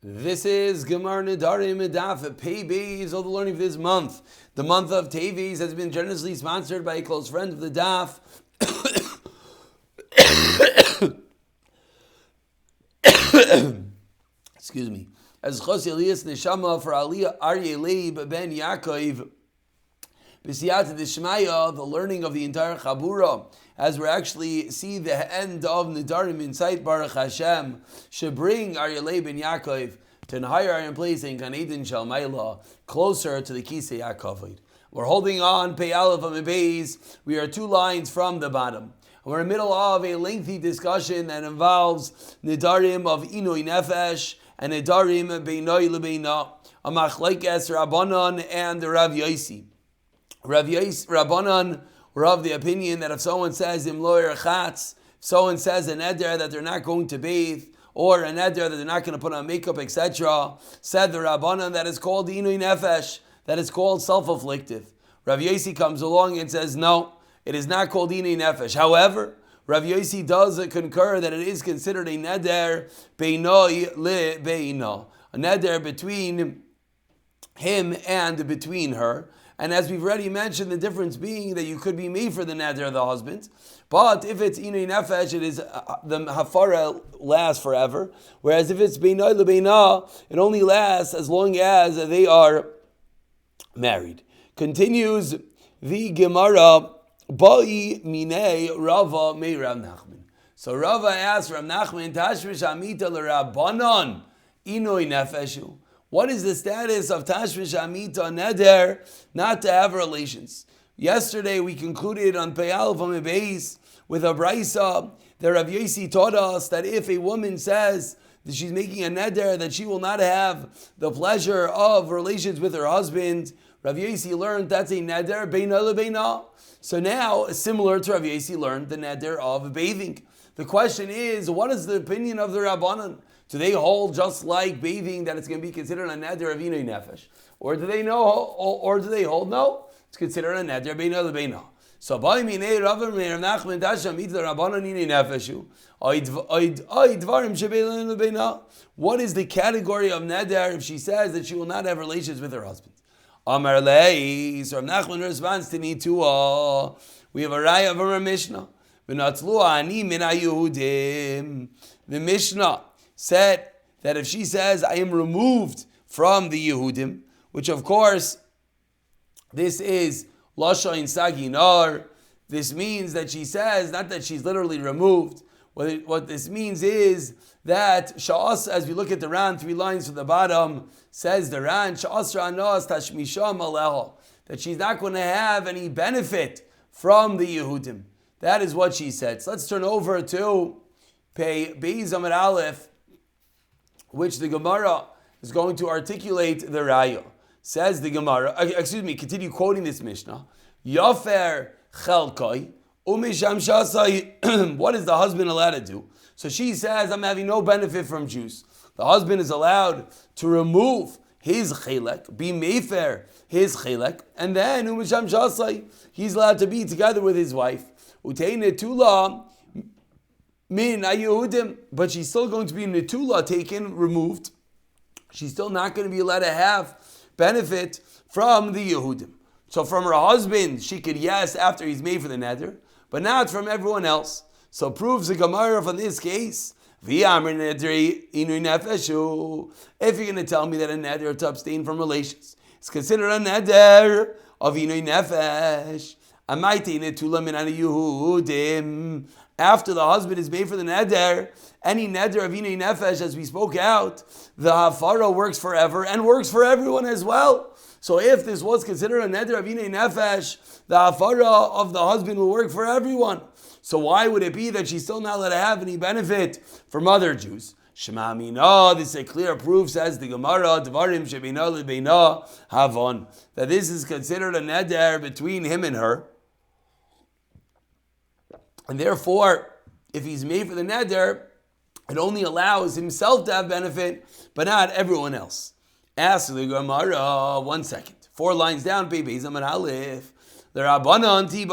This is Gemar Nedarim Daf Pei Beis of the learning of this month. The month of Teves has been generously sponsored by a close friend of the Daf. Excuse me. As Chos Elias Neshama for Aliyah Aryeh Leib ben Yaakov. B'siyata Dishmaya, the learning of the entire Chabura, as we actually see the end of Nedarim in sight, Baruch Hashem, should bring Aryeh Leib ben Yaakov to an higher iron place in Gan Eden Shalmaila, closer to the Kisei Yaakov. We're holding on, Pei Aleph Amid Beis. We are 2 lines from the bottom. We're in the middle of a lengthy discussion that involves Nedarim of Inui Nefesh and Nedarim Beinoi Lebeina, a Machlekes Rabbanan and the Rav Yosi. Rabbanan were of the opinion that if someone says Imloyer Chatz, if someone says a neder that they're not going to bathe, or a neder that they're not going to put on makeup, etc., said the Rabbanan that is called Inui Nefesh, that is called self-afflictive. Rav Yosi comes along and says, no, it is not called Inui Nefesh. However, Rav Yosi does concur that it is considered a neder beinoi le beina, a neder between him and between her. And as we've already mentioned, the difference being that you could be made for the neder of the husband, but if it's inui nefesh, it is the hafara lasts forever. Whereas if it's beinoi lebeina, it only lasts as long as they are married. Continues the Gemara, Ba'i minei Rava mei Rav Nachman. So Rava asked Rav Nachman, Tashmish amita l'Rabbanan inui nefeshu. What is the status of Tashmish Amita Neder not to have relations? Yesterday we concluded on Pei Aleph Amid Beis with a Braisa that Rav Yosi taught us that if a woman says that she's making a neder that she will not have the pleasure of relations with her husband, Rav Yosi learned that's a neder beina lebeina. So now, similar to Rav Yosi learned the neder of bathing. The question is, what is the opinion of the Rabbanan? Do they hold just like bathing that it's going to be considered a neder of inui nefesh, or do they hold no? It's considered a neder beina lebeina. So by minei Rav Nachman Dasha meet the Rabbanan inui nefeshu. What is the category of neder if she says that she will not have relations with her husband? Amar lei. So Rav Nachman responds to me too. We have a raya of our Mishnah. The Mishnah said that if she says, I am removed from the Yehudim, which of course, this is Lashain Saginar, this means that she says, not that she's literally removed, what this means is that Sha'as, as we look at the Ran, 3 lines from the bottom, says the Ran, Sha'as Ra'anas Tashmisham Aleha, that she's not going to have any benefit from the Yehudim. That is what she said. So let's turn over to Pei Beis Amid Aleph, which the Gemara is going to articulate the Raya. Says the Gemara, continue quoting this Mishnah. Yafer chelkai umisham shasai. What is the husband allowed to do? So she says, I'm having no benefit from juice. The husband is allowed to remove his chelek, be mefer his chelek, and then umisham shasai, he's allowed to be together with his wife. Utein netula min ayehudim, but she's still going to be netula, taken, removed. She's still not going to be allowed to have benefit from the Yehudim. So from her husband, she could yes after he's made for the neder, but not from everyone else. So proves the Gemara from this case. If you're going to tell me that a neder to abstain from relations is considered a neder of inui nefesh, after the husband is made for the neder, any neder of inui nefesh, as we spoke out, the hafara works forever and works for everyone as well. So if this was considered a neder of inui nefesh, the hafara of the husband will work for everyone. So why would it be that she's still not allowed to have any benefit from other Jews? Shema Mina, this is a clear proof, says the Gemara, Dvarim Shebina Lebeina Havon, that this is considered a neder between him and her. And therefore, if he's made for the neder, it only allows himself to have benefit, but not everyone else. Ask the Gemara, 1 second. 4 lines down, Beis Amid Aleph. The Rabbanan ti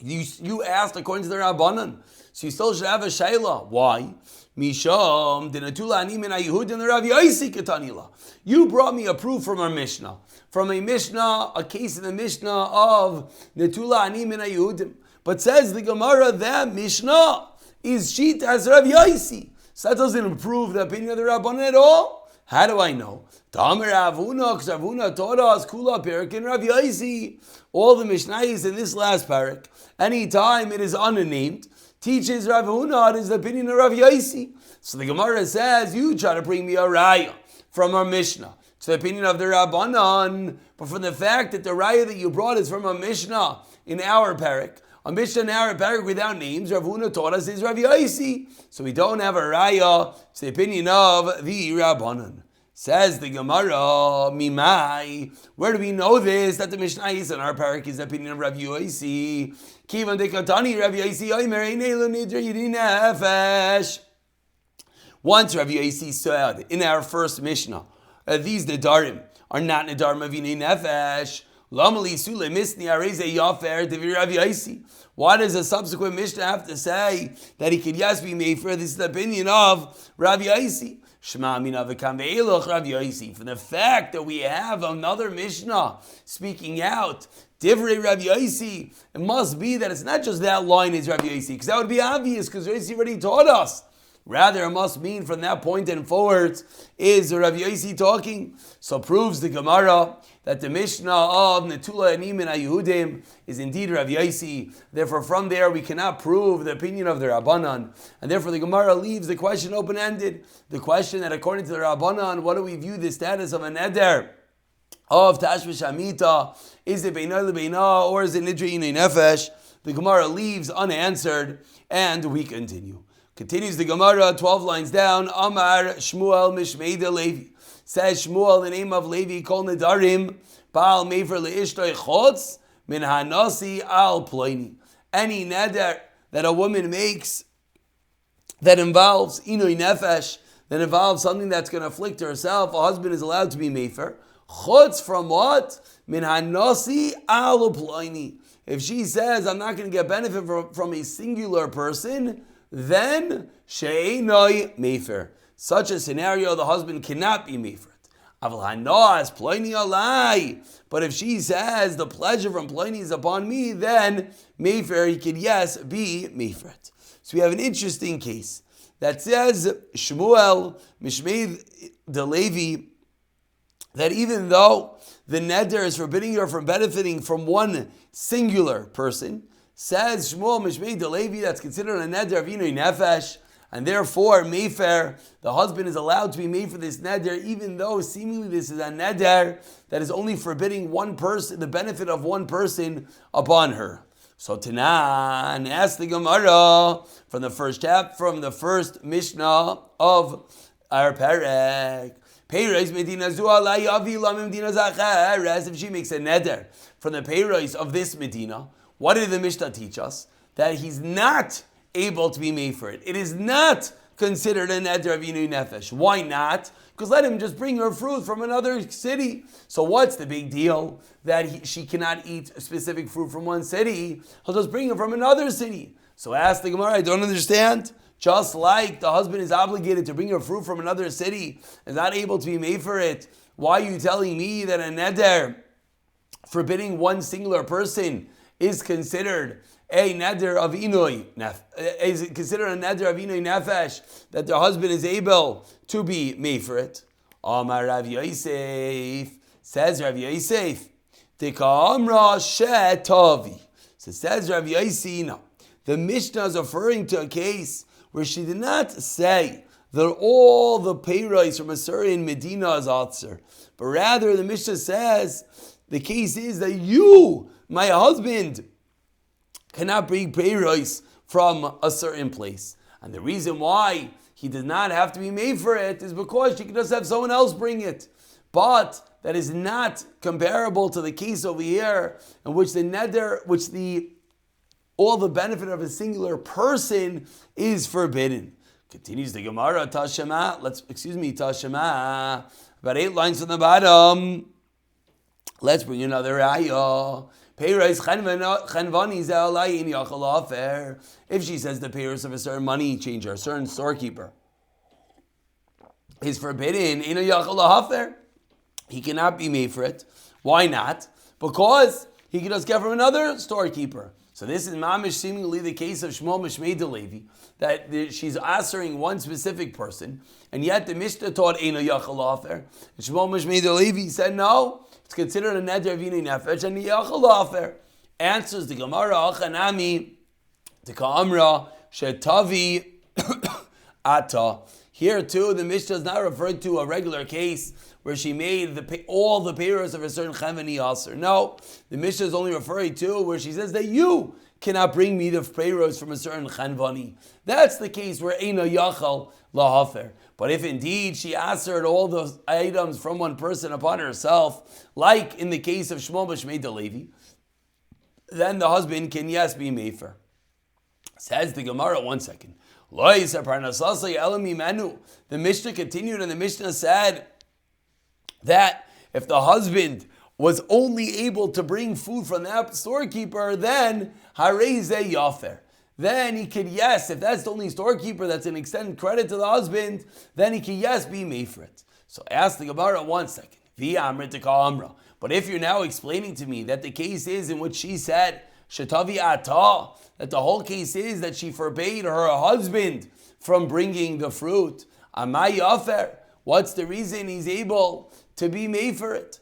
You asked according to the Rabbanan, so you still should have a shayla. Why? Misham dinatula ani min Yehudim the Rav Yosi ketanila. You brought me a proof from our Mishnah, a case in the Mishnah of netula ani min Yehudim. But says the Gemara that Mishnah is sheet as Rav Yosi. So that doesn't improve the opinion of the Rabbanan at all. How do I know? Tamer Avuna, because Avuna taught us Kula Perik and Rav Yosi. All the Mishnayos in this last parak, anytime it is unnamed, teaches Rav Huna is the opinion of Rav Yosi. So the Gemara says, you try to bring me a raya from our Mishnah. It's the opinion of the Rabbanan, but from the fact that the raya that you brought is from a Mishnah in our parak, a Mishnah in our parak without names, Rav Huna taught us is Rav Yosi. So we don't have a raya. It's the opinion of the Rabbanan. Says the Gemara, Mimai, where do we know this? That the Mishnah is in our parak is the opinion of Rav Yosi. Kivan dekatani Rav Yosi oimer einelu nidr yidin nefesh. Once Rav Yosi said in our first Mishnah, these Nedarim are not Nedarim of yidin nefesh. Lamali sule misni areze yafer devir Rav Yosi. Why does a subsequent Mishnah have to say that he could yes be made for? This is the opinion of Rav Yosi. From the fact that we have another Mishnah speaking out, Divrei Rav Yosi, it must be that it's not just that line is Rav Yosi, because that would be obvious, because Rav Yosi already taught us. Rather, it must mean from that point and forwards is Rav Yosi talking. So proves the Gemara that the Mishnah of Netula Ani min Yehudim is indeed Rav Yosi. Therefore, from there we cannot prove the opinion of the Rabbanan, and therefore the Gemara leaves the question open-ended. The question that according to the Rabbanan, what do we view the status of a neder of Tashmish Amita? Is it Beina leBeina or is it Nidri Inei Nefesh? The Gemara leaves unanswered, and we continue. Continues the Gemara, 12 lines down. Amar Shmuel Mishmeida Levi. Says Shmuel, the name of Levi, Kol Nedarim, Baal Mefer Leishtoi Chotz, Min Hanasi Al Ploini. Any neder that a woman makes that involves Inui Nefesh, that involves something that's going to afflict herself, a husband is allowed to be Mefer. Chotz from what? Min Hanasi Al Ploini. If she says, I'm not going to get benefit from a singular person, then she'enoi mefer. Such a scenario, the husband cannot be mefer. Aval hanos ploini alai. But if she says the pleasure from ploini is upon me, then mefer, he could yes be mefer. So we have an interesting case that says Shmuel Mishmeid de Levi that even though the neder is forbidding her from benefiting from one singular person, says Shmuel Mishmeid de Levi that's considered a neder of Inui Nefesh, and therefore Mefer, the husband is allowed to be made for this neder, even though seemingly this is a neder that is only forbidding one person, the benefit of one person upon her. So Tanan asked the Gemara from the first Mishnah of our Perek. If she makes a neder from the peiros of this Medina, what did the Mishnah teach us? That he's not able to be made for it. It is not considered a neder of Inui Nefesh. Why not? Because let him just bring her fruit from another city. So what's the big deal that she cannot eat specific fruit from one city? He'll just bring her from another city. So ask the Gemara, I don't understand. Just like the husband is obligated to bring her fruit from another city and not able to be made for it, why are you telling me that a neder forbidding one singular person is considered a neder of Inui Nefesh, that the husband is able to be made for it? Amar Rav Yosef, says Rav Yosef, Tekamra Shetavi. So says Rav Yosef, no. The Mishnah is referring to a case where she did not say that all the peiros from a certain Medina is Atzer, but rather the Mishnah says the case is that you, my husband, cannot bring peiros from a certain place. And the reason why he does not have to be made for it is because she can just have someone else bring it. But that is not comparable to the case over here in which the neder, all the benefit of a singular person is forbidden. Continues the Gemara, Tashema. Tashema. About 8 lines from the bottom. Let's bring another ayah. If she says the payers of a certain money changer, a certain storekeeper, is forbidden, ino yachal lahafer. He cannot be made for it. Why not? Because he can just get from another storekeeper. So this is mamish seemingly the case of Shmuel Mishmei de Levi, that she's answering one specific person, and yet the Mishnah taught Eino Yachal Lafer. And Shmuel Mishmei de Levi said no, it's considered a neder of Yinei Nefesh, and Yachal Lafer. Answers the Gemara, Achanami, the Ka'amra, Shetavi Ata. Here too, the Mishnah is not referred to a regular case where she made all the payros of a certain chavani aser. No, the Mishnah is only referring to where she says that you cannot bring me the payros from a certain chanvani. That's the case where eino yachal lahafer. But if indeed she asered all those items from one person upon herself, like in the case of Shmuel Mishmei de Levi, then the husband can yes be mefer. Says the Gemara, 1 second. The Mishnah continued, and the Mishnah said that if the husband was only able to bring food from that storekeeper, then hareze yafer. Then he could, yes, if that's the only storekeeper that's an extended credit to the husband, then he could, yes, be made for it. So ask the Gemara, 1 second. But if you're now explaining to me that the case is in which she said, Shetavi ata, that the whole case is that she forbade her husband from bringing the fruit, amay yafer, what's the reason he's able to be made for it?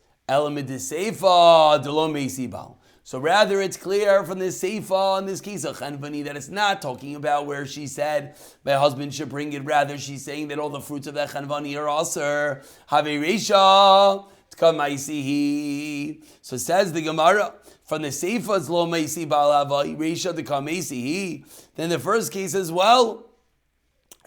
So rather it's clear from the Seifa in this case of Chanvani that it's not talking about where she said my husband should bring it. Rather she's saying that all the fruits of that Chanvani are aser. Have Reisha Tkamaisihi. So says the Gemara, from the Seifa's lo meisi ba'alavai Reisha Tkamaisihi, then the first case as well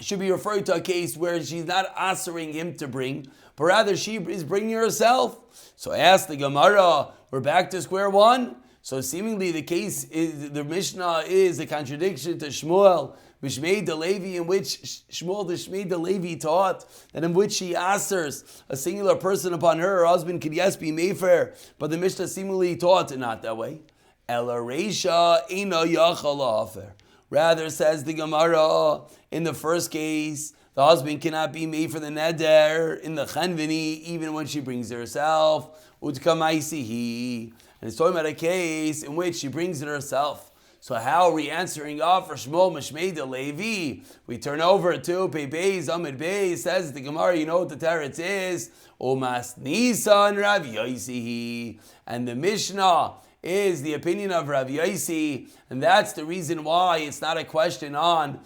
should be referring to a case where she's not asering him to bring, but rather she is bringing herself. So ask the Gemara, we're back to square one. So seemingly the case is, the Mishnah is a contradiction to Shmuel Mishmei de Levi, in which Shmuel the Mishmei de Levi taught that in which she asers a singular person upon her husband could yes be mefer, but the Mishnah seemingly taught it not that way. Ela reisha ina yachal lahafer. Rather, says the Gemara, in the first case, the husband cannot be made for the neder in the chanvini, even when she brings it herself. Utkamaisihi. And it's talking about a case in which she brings it herself. So how are we answering off for Shmuel Mishmei de Levi? We turn over to Pei Beis Amid Beis, says the Gemara, you know what the teretz is? Umas Nisan Rav Yosi. And the Mishnah is the opinion of Rav Yosi, and that's the reason why it's not a question on,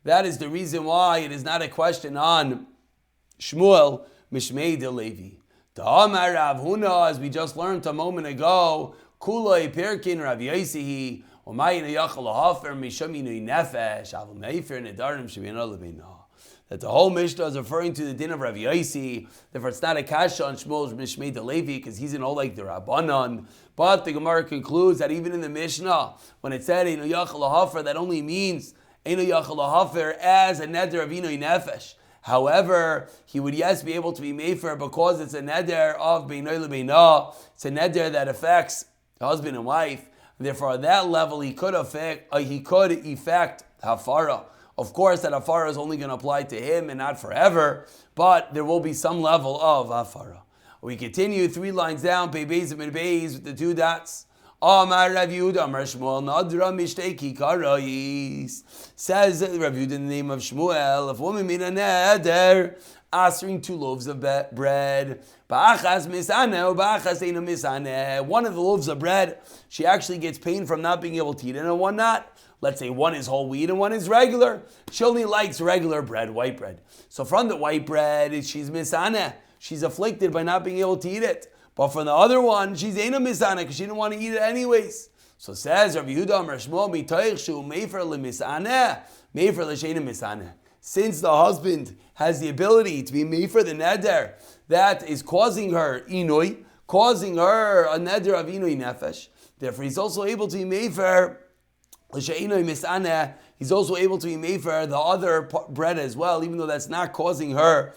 that is the reason why it is not a question on Shmuel Mishmei de Levi. Ta'amar Rav Huna, as we just learned a moment ago, Kuloi Pirkin Rav Yosi, Umayna Yachal Hafer Mishaminu Nefesh, Avu Meifer Nedarim Shemina Levina. That the whole Mishnah is referring to the din of Rav Yosi. Therefore, it's not a kasha on Shmuel Mishmei de Levi because he's in all like the Rabbanon. But the Gemara concludes that even in the Mishnah, when it said Eino Yachal Hafer, that only means Eino Yachal Hafer as a neder of Inui Nefesh. However, he would yes be able to be made for because it's a neder of Beinoi Lebeina. It's a neder that affects husband and wife. Therefore, at that level, he could effect hafara. Of course, that hafara is only going to apply to him and not forever, but there will be some level of hafara. We continue 3 lines down, Pei Beis and Beis with the 2 dots. Amar Rav Yehuda, Amar Shmuel, Nadra Mishteki Karais. Says Rav Yehuda in the name of Shmuel, if a woman made a neder, asking 2 loaves of bread, Ba'achas misane or ba'achas eina misane. One of the loaves of bread, she actually gets pain from not being able to eat it, and one not. Let's say one is whole wheat and one is regular. She only likes regular bread, white bread. So from the white bread, she's misane. She's afflicted by not being able to eat it. But from the other one, she's eina misane because she didn't want to eat it anyways. So says Rav Yehuda Amar Shmuel, mitoich shu meifer lemisane, meifer l'sheina misane. Since the husband has the ability to be made for the neder that is causing her inui, causing her a neder of inui nefesh, therefore he's also able to be made for l'she'inui misane. He's also able to be made for the other bread as well, even though that's not causing her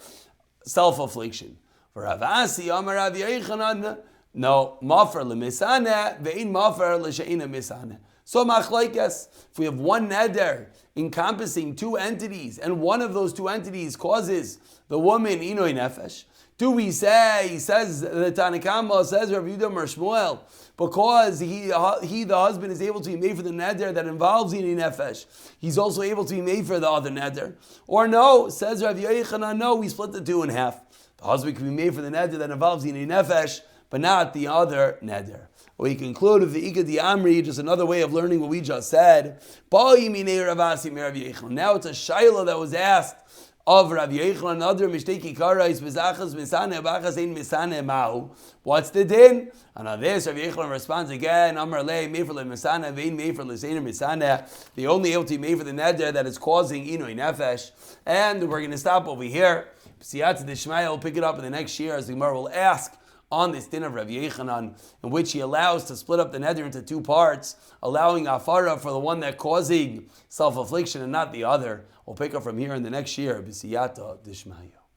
self-affliction. For Rav Asi Amar Rav Yochanan, no, mafer lemisane ve'in mafer l'she'ina misane. So machlokes, if we have one neder encompassing two entities, and one of those two entities causes the woman inoi nefesh, do we say, he says, the Tanakama says, Rav Yehuda or Shmuel, because he, the husband, is able to be made for the neder that involves inoi nefesh, he's also able to be made for the other neder? Or no, says Rav Yochanan, no, we split the two in half. The husband can be made for the neder that involves inoi nefesh, but not the other neder. We conclude with the Ika di Amri, just another way of learning what we just said. Now it's a shayla that was asked of Rav Yochanan, another mishteki karais bezachas misane abachas ein misane mau. What's the din? And on this, Rav Yochanan responds again, Amar lei made for the misane vein made for the seiner misane. The only able to be made for the neder that is causing inoi nefesh. And we're going to stop over here. Siyat d'shmaya, we'll pick it up in the next year as the Gemara will ask on this din of Rav Yochanan, in which he allows to split up the neder into two parts, allowing afara for the one that causing self-affliction and not the other. We'll pick up from here in the next year. B'siyata d'shmaya.